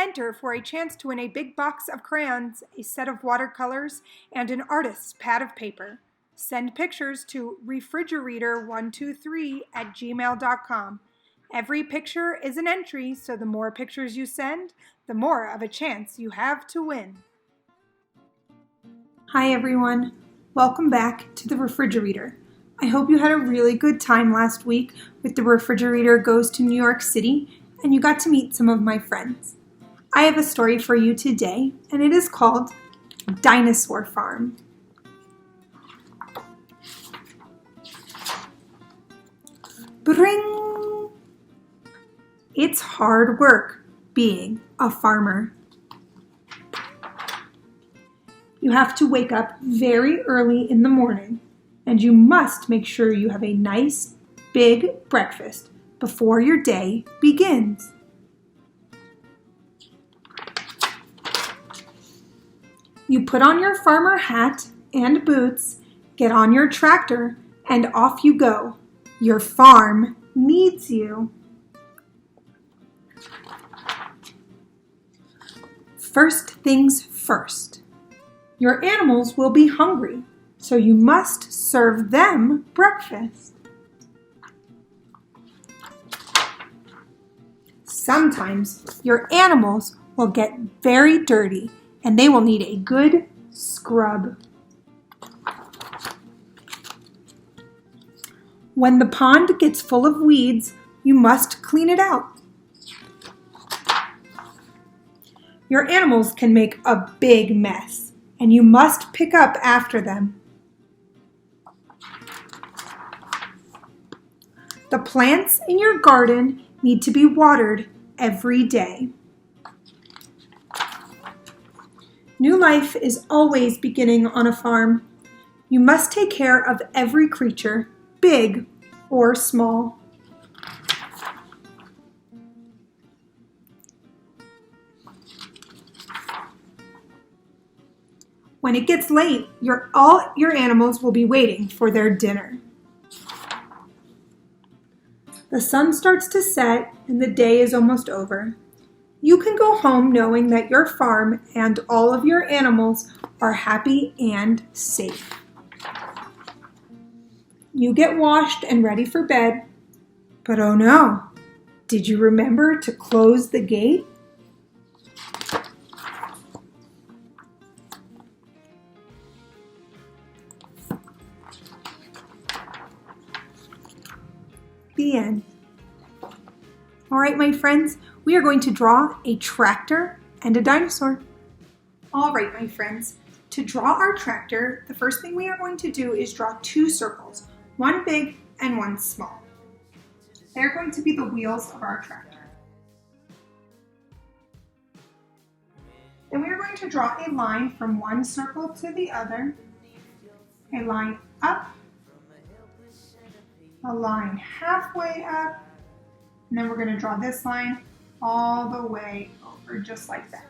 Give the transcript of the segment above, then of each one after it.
Enter for a chance to win a big box of crayons, a set of watercolors, and an artist's pad of paper. Send pictures to refrigerator123@gmail.com. Every picture is an entry, so the more pictures you send, the more of a chance you have to win. Hi everyone, welcome back to the Refrigerator. I hope you had a really good time last week with the Refrigerator Goes to New York City and you got to meet some of my friends. I have a story for you today and it is called Dinosaur Farm. Bring! It's hard work being a farmer. You have to wake up very early in the morning and you must make sure you have a nice big breakfast before your day begins. You put on your farmer hat and boots, get on your tractor, and off you go. Your farm needs you. First things first. Your animals will be hungry, so you must serve them breakfast. Sometimes your animals will get very dirty and they will need a good scrub. When the pond gets full of weeds, you must clean it out. Your animals can make a big mess, and you must pick up after them. The plants in your garden need to be watered every day. New life is always beginning on a farm. You must take care of every creature, big or small. When it gets late, all your animals will be waiting for their dinner. The sun starts to set and the day is almost over. You can go home knowing that your farm and all of your animals are happy and safe. You get washed and ready for bed, but oh no, did you remember to close the gate? The end. All right, my friends, we are going to draw a tractor and a dinosaur. All right, my friends, to draw our tractor, the first thing we are going to do is draw two circles, one big and one small. They're going to be the wheels of our tractor. Then we are going to draw a line from one circle to the other, a line up, a line halfway up, and then we're going to draw this line all the way over, just like that.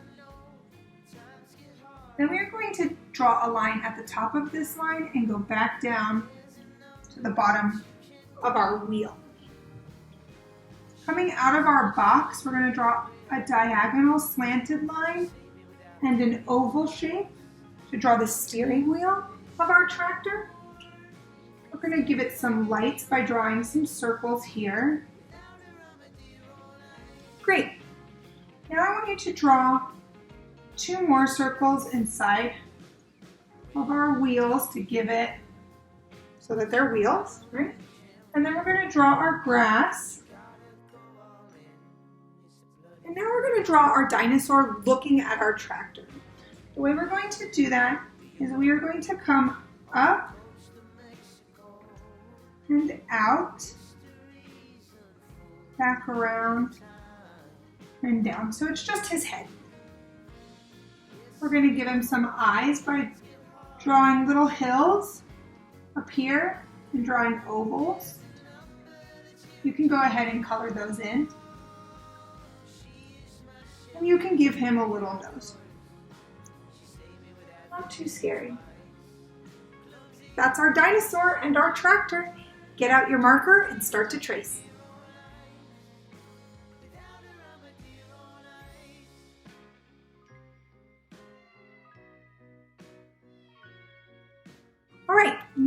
Then we are going to draw a line at the top of this line and go back down to the bottom of our wheel. Coming out of our box, we're going to draw a diagonal slanted line and an oval shape to draw the steering wheel of our tractor. We're going to give it some lights by drawing some circles here. Great. Now I want you to draw two more circles inside of our wheels to give it so that they're wheels, right? And then we're going to draw our grass. And now we're going to draw our dinosaur looking at our tractor. The way we're going to do that is we are going to come up and out, back around, and down. So it's just his head. We're going to give him some eyes by drawing little hills up here and drawing ovals. You can go ahead and color those in. And you can give him a little nose. Not too scary. That's our dinosaur and our tractor. Get out your marker and start to trace.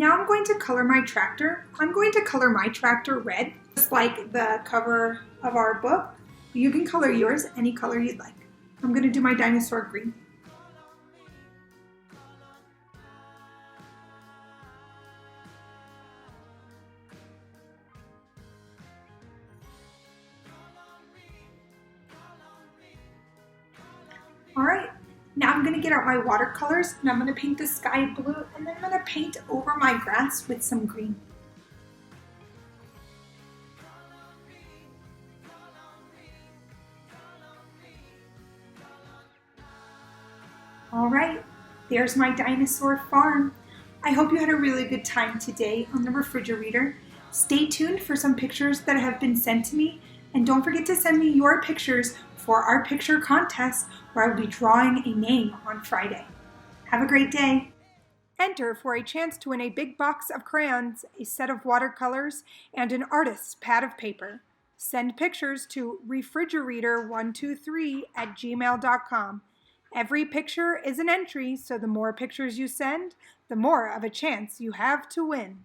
Now I'm going to color my tractor. I'm going to color my tractor red, just like the cover of our book. You can color yours any color you'd like. I'm going to do my dinosaur green. All right, now I'm going to get out my watercolors and I'm going to paint the sky blue, and then I'm going to paint over my grass with some green. All right, there's my dinosaur farm. I hope you had a really good time today on the Refrigerator. Stay tuned for some pictures that have been sent to me, and don't forget to send me your pictures for our picture contest where I will be drawing a name on Friday. Have a great day. Enter for a chance to win a big box of crayons, a set of watercolors, and an artist's pad of paper. Send pictures to refrigerator123@gmail.com. Every picture is an entry, so the more pictures you send, the more of a chance you have to win.